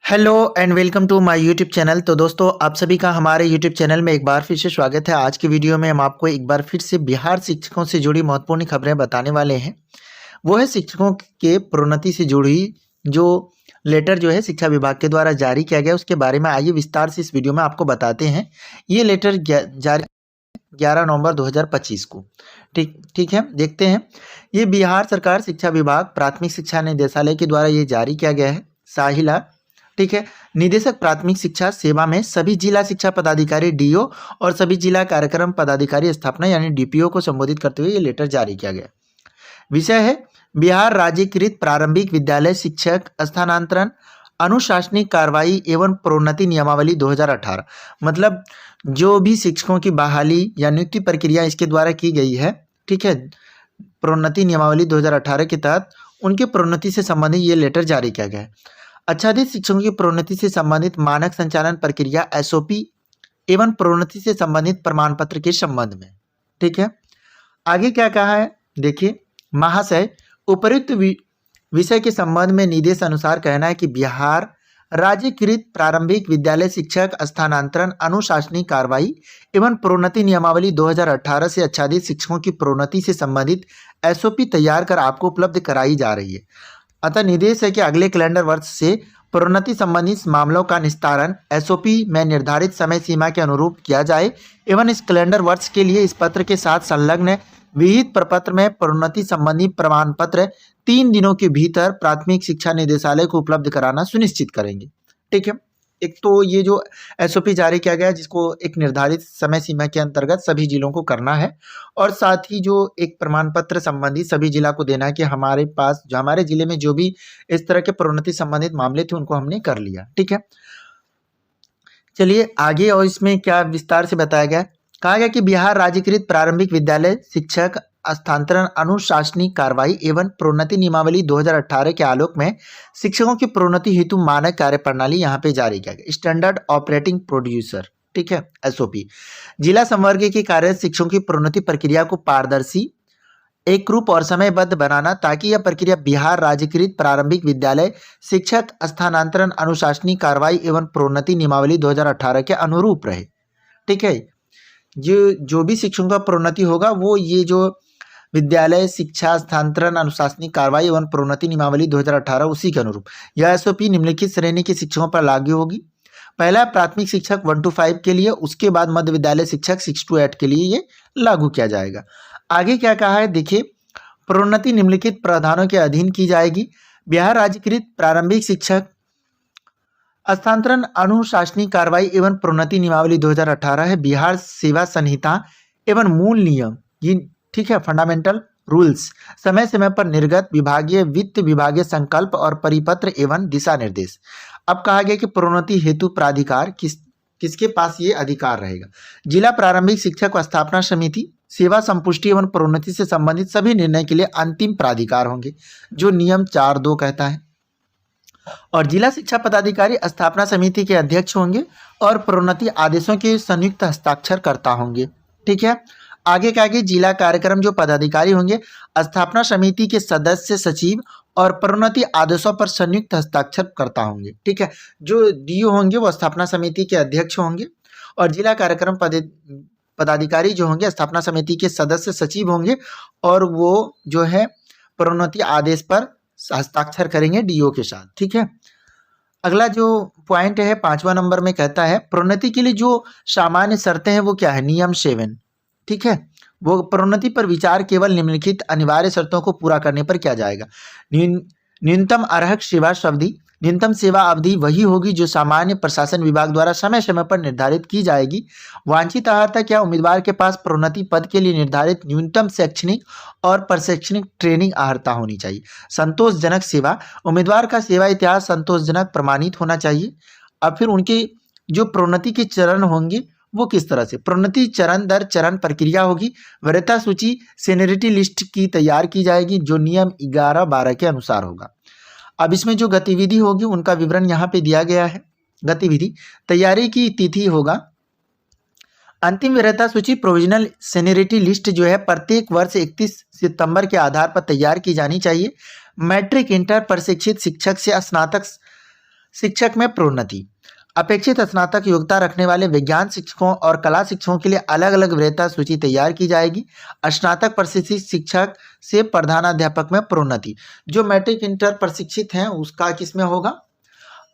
Hello and welcome to my YouTube channel. तो दोस्तों, आप सभी का हमारे यूट्यूब चैनल में एक बार फिर से स्वागत है। आज की वीडियो में हम आपको एक बार फिर से बिहार शिक्षकों से जुड़ी महत्वपूर्ण खबरें बताने वाले हैं। वो है शिक्षकों के प्रोन्नति से जुड़ी जो लेटर जो है शिक्षा विभाग के द्वारा जारी किया गया, उसके बारे में आइए विस्तार से इस वीडियो में आपको बताते हैं। ये लेटर जारी 11 नवंबर 2025 को। ठीक ठीक है, देखते हैं। ये बिहार सरकार शिक्षा विभाग प्राथमिक शिक्षा निदेशालय के द्वारा ये जारी किया गया है। साहिला, ठीक है, निदेशक प्राथमिक शिक्षा सेवा में सभी जिला शिक्षा पदाधिकारी डीओ और सभी जिला कार्यक्रम पदाधिकारी स्थापना यानी डीपीओ को संबोधित करते हुए ये लेटर जारी किया गया। विषय है बिहार राज्यकृत प्रारंभिक विद्यालय शिक्षक स्थानांतरण अनुशासनिक कार्रवाई एवं प्रोन्नति नियमावली 2018। मतलब जो भी शिक्षकों की बहाली या नियुक्ति प्रक्रिया इसके द्वारा की गई है, ठीक है, प्रोन्नति नियमावली 2018 के तहत उनके प्रोन्नति से संबंधित ये लेटर जारी किया गया है। आच्छादित शिक्षकों की प्रोन्नति से संबंधित मानक संचालन प्रक्रिया एसओपी एवं प्रोन्नति से संबंधित प्रमाण पत्र के संबंध में। ठीक है, आगे क्या कहा है देखिए। महाशय, उपयुक्त विषय के संबंध में निर्देश अनुसार कहना है कि बिहार राज्यकृत प्रारंभिक विद्यालय शिक्षक स्थानांतरण अनुशासनिक कार्रवाई एवं प्रोन्नति नियमावली 2018 से आच्छादित शिक्षकों की प्रोन्नति से संबंधित एसओपी तैयार कर आपको उपलब्ध कराई जा रही है। अतः निर्देश है कि अगले कैलेंडर वर्ष से प्रोन्नति संबंधित मामलों का निस्तारण एसओपी में निर्धारित समय सीमा के अनुरूप किया जाए एवं इस कैलेंडर वर्ष के लिए इस पत्र के साथ संलग्न विहित प्रपत्र में प्रोन्नति संबंधी प्रमाण पत्र 3 दिनों के भीतर प्राथमिक शिक्षा निदेशालय को उपलब्ध कराना सुनिश्चित करेंगे। ठीक है, एक तो ये जो एसओपी जारी किया गया जिसको एक निर्धारित समय सीमा के अंतर्गत सभी जिलों को करना है और साथ ही जो एक प्रमाण पत्र संबंधी सभी जिला को देना है कि हमारे पास जो हमारे जिले में जो भी इस तरह के प्रोन्नति संबंधित मामले थे उनको हमने कर लिया। ठीक है, चलिए आगे। और इसमें क्या विस्तार से बताया गया, कहा गया कि बिहार राज्यकृत प्रारंभिक विद्यालय शिक्षक स्थानांतरण अनुशासनिक कार्रवाई एवं प्रोन्नति नियमावली 2018 के आलोक में शिक्षकों की प्रोन्नति हेतु मानक कार्य प्रणाली यहाँ पे जारी किया गया, स्टैंडर्ड ऑपरेटिंग प्रोड्यूसर। ठीक है, एसओपी जिला संवर्ग के कार्य शिक्षकों की प्रोन्नति प्रक्रिया को पारदर्शी, एक रूप और समयबद्ध बनाना ताकि यह प्रक्रिया बिहार राज्यकृत प्रारंभिक विद्यालय शिक्षक स्थानांतरण अनुशासनिक कार्रवाई एवं प्रोन्नति नियमावली 2018 के अनुरूप रहे। ठीक है, जो भी शिक्षकों का प्रोन्नति होगा वो ये जो विद्यालय शिक्षा स्थानांतरण अनुशासनिक कार्रवाई एवं प्रोन्नति नियमावली 2018 उसी के अनुरूप यह एसओपी निम्नलिखित श्रेणी के शिक्षकों पर लागू होगी। पहला प्राथमिक शिक्षक 1 to 5 के लिए, उसके बाद मध्य विद्यालय शिक्षक 6 to 8 के लिए ये लागू किया जाएगा। आगे क्या कहा है देखिए, प्रोन्नति निम्नलिखित प्रावधानों के अधीन की जाएगी। बिहार राज्यकृत प्रारंभिक शिक्षक स्थानांतरण अनुशासनिक कार्रवाई एवं प्रोन्नति नियमावली 2018 है बिहार सेवा संहिता एवं मूल नियम, ये ठीक है, फंडामेंटल रूल्स, समय समय पर निर्गत विभागीय वित्त विभागीय संकल्प और परिपत्र एवं दिशा निर्देश। अब कहा गया कि प्रोन्नति हेतु प्राधिकार किसके पास ये अधिकार रहेगा। जिला प्रारंभिक शिक्षक स्थापना समिति सेवा संपुष्टि एवं प्रोन्नति से संबंधित सभी निर्णय के लिए अंतिम प्राधिकार होंगे, जो नियम 4(2) कहता है। और जिला शिक्षा पदाधिकारी स्थापना समिति के अध्यक्ष होंगे और प्रोन्नति आदेशों के संयुक्त हस्ताक्षरकर्ता होंगे। ठीक है, आगे का आगे जिला कार्यक्रम जो पदाधिकारी होंगे स्थापना समिति के सदस्य सचिव और प्रोन्नति आदेशों पर संयुक्त हस्ताक्षरकर्ता होंगे। ठीक है, जो डीओ होंगे वो स्थापना समिति के अध्यक्ष होंगे और जिला कार्यक्रम पदाधिकारी जो होंगे स्थापना समिति के सदस्य सचिव होंगे और वो जो है प्रोन्नति आदेश पर हस्ताक्षर करेंगे डीओ के साथ। ठीक है, अगला जो पॉइंट है 5वां नंबर में कहता है प्रोन्नति के लिए जो सामान्य शर्तें हैं वो क्या है, नियम 7। ठीक है, वो प्रोन्नति पर विचार केवल निम्नलिखित अनिवार्य शर्तों को पूरा करने पर किया जाएगा। न्यूनतम अर्हक सेवा अवधि, न्यूनतम सेवा अवधि वही होगी जो सामान्य प्रशासन विभाग द्वारा समय समय पर निर्धारित की जाएगी। वांछित अर्हता क्या, उम्मीदवार के पास प्रोन्नति पद के लिए निर्धारित न्यूनतम शैक्षणिक और प्रशिक्षणिक ट्रेनिंग अर्हता होनी चाहिए। संतोषजनक सेवा, उम्मीदवार का सेवा इतिहास संतोषजनक प्रमाणित होना चाहिए। अब फिर उनके जो प्रोन्नति के चरण होंगे वो किस तरह से, प्रोन्नति चरण दर चरण प्रक्रिया होगी। वरीयता सूची सीनियरिटी लिस्ट की तैयार की जाएगी जो नियम 11(12) के अनुसार होगा। अब इसमें जो गतिविधि होगी उनका विवरण यहाँ पे दिया गया है। गतिविधि तैयारी की तिथि होगा, अंतिम वरीयता सूची प्रोविजनल सीनियरिटी लिस्ट जो है प्रत्येक वर्ष 31 सितंबर के आधार पर तैयार की जानी चाहिए। मैट्रिक इंटर प्रशिक्षित शिक्षक से स्नातक शिक्षक में प्रोन्नति। अपेक्षित स्नातक योग्यता रखने वाले विज्ञान शिक्षकों और कला शिक्षकों के लिए अलग अलग वरीयता सूची तैयार की जाएगी। स्नातक प्रशिक्षित शिक्षक से प्रधानाध्यापक में प्रोन्नति। जो मैट्रिक इंटर प्रशिक्षित हैं उसका किसमें होगा,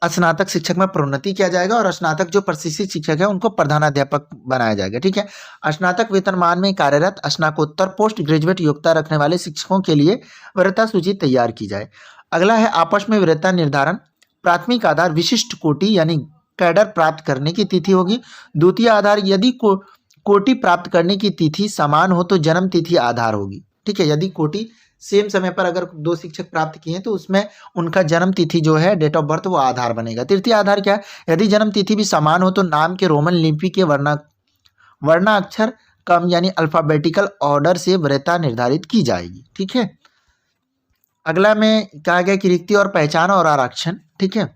स्नातक शिक्षक में प्रोन्नति किया जाएगा, और स्नातक जो प्रशिक्षित शिक्षक है उनको प्रधानाध्यापक बनाया जाएगा। ठीक है। स्नातक वेतनमान में कार्यरत स्नातकोत्तर पोस्ट ग्रेजुएट योग्यता रखने वाले शिक्षकों के लिए वरीयता सूची तैयार की जाए। अगला है आपस में वरीयता निर्धारण। प्राथमिक आधार विशिष्ट कोटि यानी कैडर प्राप्त करने की तिथि होगी। द्वितीय आधार यदि कोटि प्राप्त करने की तिथि समान हो तो जन्म तिथि आधार होगी। ठीक है। यदि कोटि सेम समय पर अगर दो शिक्षक प्राप्त किए हैं तो उसमें उनका जन्म तिथि जो है डेट ऑफ बर्थ वो आधार बनेगा। तृतीय आधार क्या है, यदि जन्म तिथि भी समान हो तो नाम के रोमन लिपि के वर्णाक्षर क्रम यानी अल्फाबेटिकल ऑर्डर से वरीयता निर्धारित की जाएगी। ठीक है। अगला में कहा गया कि रिक्ति और पहचान और आरक्षण। ठीक है।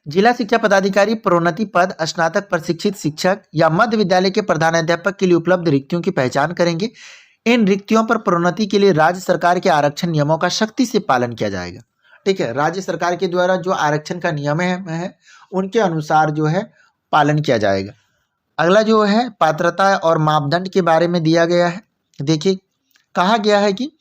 जिला शिक्षा पदाधिकारी प्रोन्नति पद स्नातक प्रशिक्षित शिक्षक या मध्य विद्यालय के प्रधानाध्यापक के लिए उपलब्ध रिक्तियों की पहचान करेंगे। इन रिक्तियों पर प्रोन्नति के लिए राज्य सरकार के आरक्षण नियमों का सख्ती से पालन किया जाएगा। ठीक है। राज्य सरकार के द्वारा जो आरक्षण का नियम है उनके अनुसार जो है पालन किया जाएगा। अगला जो है पात्रता और मापदंड के बारे में दिया गया है। देखिए कहा गया है कि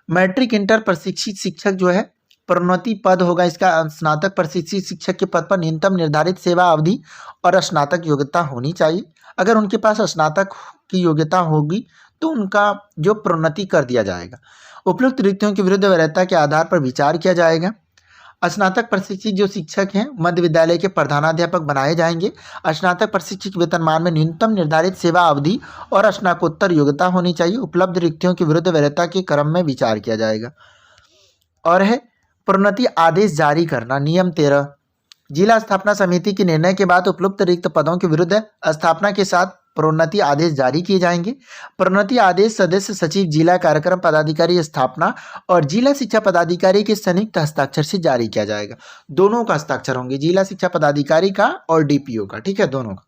मैट्रिक इंटर प्रशिक्षित शिक्षक जो है प्रोन्नति पद होगा, इसका स्नातक प्रशिक्षित शिक्षक के पद पर न्यूनतम निर्धारित सेवा अवधि और स्नातक योग्यता होनी चाहिए। अगर उनके पास स्नातक की योग्यता होगी तो उनका जो प्रोन्नति कर दिया जाएगा। उपयुक्त रिक्तियों के विरुद्ध वरीयता के आधार पर विचार किया जाएगा। स्नातक प्रशिक्षित जो शिक्षक हैं मध्य विद्यालय के प्रधानाध्यापक बनाए जाएंगे। स्नातक प्रशिक्षित वेतनमान में न्यूनतम निर्धारित सेवा अवधि और स्नातकोत्तर योग्यता होनी चाहिए। उपलब्ध रिक्तियों के विरुद्ध वरीयता के क्रम में विचार किया जाएगा। और है प्रोन्नति आदेश जारी करना। नियम 13 जिला स्थापना समिति के निर्णय के बाद उपयुक्त रिक्त पदों के विरुद्ध स्थापना के साथ प्रोन्नति आदेश जारी किए जाएंगे। प्रोन्नति आदेश सदस्य सचिव जिला कार्यक्रम पदाधिकारी स्थापना और जिला शिक्षा पदाधिकारी के संयुक्त हस्ताक्षर से जारी किया जाएगा। दोनों का हस्ताक्षर होंगे, जिला शिक्षा पदाधिकारी का और डीपीओ का। ठीक है, दोनों का।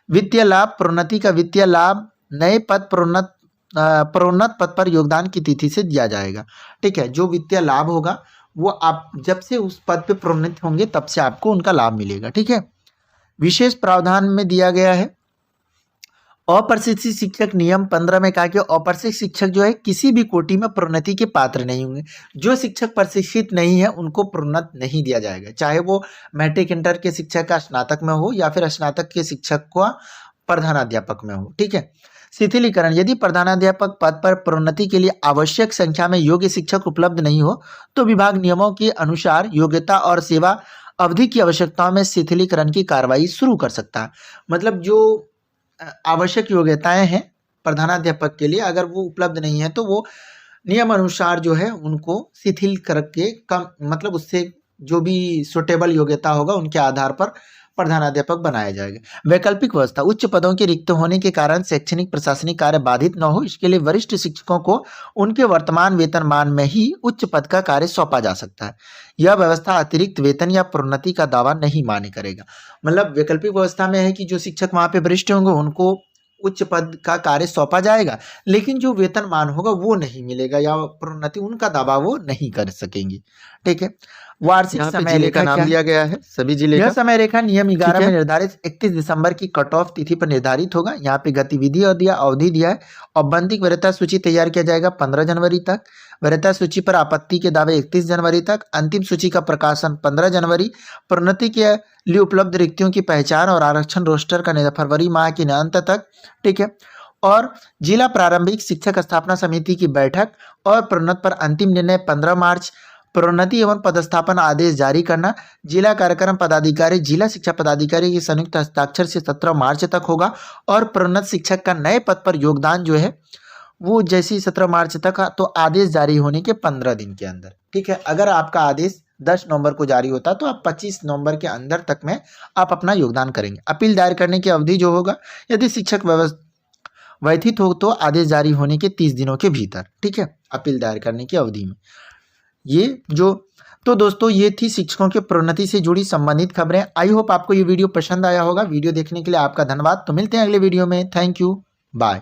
वित्तीय लाभ प्रोन्नति का वित्तीय लाभ नए पद प्रोन्नत पद पर योगदान की तिथि से दिया जाएगा। ठीक है। जो वित्तीय लाभ होगा वो आप जब से उस पद पे प्रोन्नत होंगे तब से आपको उनका लाभ मिलेगा। ठीक है। विशेष प्रावधान में दिया गया है अप्रशिक्षित शिक्षक नियम 15 में कहा कि अप्रशिक्षित शिक्षक जो है किसी भी कोटि में प्रोन्नति के पात्र नहीं होंगे। जो शिक्षक प्रशिक्षित नहीं है उनको प्रोन्नत नहीं दिया जाएगा, चाहे वो मैट्रिक इंटर के शिक्षक का स्नातक में हो या फिर स्नातक के शिक्षक का प्रधानाध्यापक में हो। ठीक है। शिथिलीकरण यदि प्रधानाध्यापक पद पर प्रोन्नति के लिए आवश्यक संख्या में योग्य शिक्षक उपलब्ध नहीं हो तो विभाग नियमों के अनुसार योग्यता और सेवा अवधि की आवश्यकताओं में शिथिलीकरण की कार्रवाई शुरू कर सकता है। मतलब जो आवश्यक योग्यताएं हैं प्रधानाध्यापक के लिए अगर वो उपलब्ध नहीं है तो वो नियम अनुसार जो है उनको शिथिल करके कम मतलब उससे जो भी सुटेबल योग्यता होगा उनके आधार पर प्रधानाध्यापक बनाया जाएगा। वैकल्पिक व्यवस्था उच्च पदों के रिक्त होने के कारण शैक्षणिक प्रशासनिक कार्य बाधित न हो इसके लिए वरिष्ठ शिक्षकों को उनके वर्तमान वेतनमान में ही उच्च पद का कार्य सौंपा जा सकता है। यह व्यवस्था अतिरिक्त वेतन या प्रोन्नति का दावा नहीं मान्य करेगा। मतलब वैकल्पिक व्यवस्था में है कि जो शिक्षक वहां पे वरिष्ठ होंगे उनको उच्च पद का कार्य सौंपा जाएगा, लेकिन जो वेतनमान होगा वो नहीं मिलेगा या प्रोन्नति उनका दावा वो नहीं कर सकेंगे। ठीक है। वार्षिक समय रेखा नाम दिया गया है सभी जिले का। यह समय रेखा नियम 11 में निर्धारित 31 दिसंबर की कट ऑफ तिथि पर निर्धारित होगा। यहाँ पे गतिविधि और दिया अवधि दिया है। औपबंधिक वरीयता सूची तैयार किया जाएगा 15 जनवरी तक। वरीयता सूची पर आपत्ति के दावे 31 जनवरी तक। अंतिम सूची का प्रकाशन 15 जनवरी। प्रोन्नति के लिए उपलब्ध रिक्तियों की पहचान और आरक्षण रोस्टर का फरवरी माह के अंत तक। ठीक है। और जिला प्रारंभिक शिक्षक स्थापना समिति की बैठक और प्रोन्नत पर अंतिम निर्णय 15 मार्च। प्रोन्नति एवं पदस्थापन आदेश जारी करना जिला कार्यक्रम पदाधिकारी जिला शिक्षा पदाधिकारी के संयुक्त हस्ताक्षर से 17 मार्च तक होगा। और प्रोन्नत शिक्षक का नए पद पर योगदान जो है वो जैसे 17 मार्च तक तो आदेश जारी होने के 15 दिन के अंदर। ठीक है। अगर आपका आदेश 10 नवंबर को जारी होता तो आप 25 नवंबर के अंदर तक में आप अपना योगदान करेंगे। अपील दायर करने की अवधि जो होगा यदि शिक्षक व्यथित हो तो आदेश जारी होने के 30 दिनों के भीतर। ठीक है। अपील दायर करने की अवधि में ये जो तो दोस्तों ये थी शिक्षकों के प्रोन्नति से जुड़ी संबंधित खबरें। आई होप आपको ये वीडियो पसंद आया होगा। वीडियो देखने के लिए आपका धन्यवाद। तो मिलते हैं अगले वीडियो में। Thank you. बाय।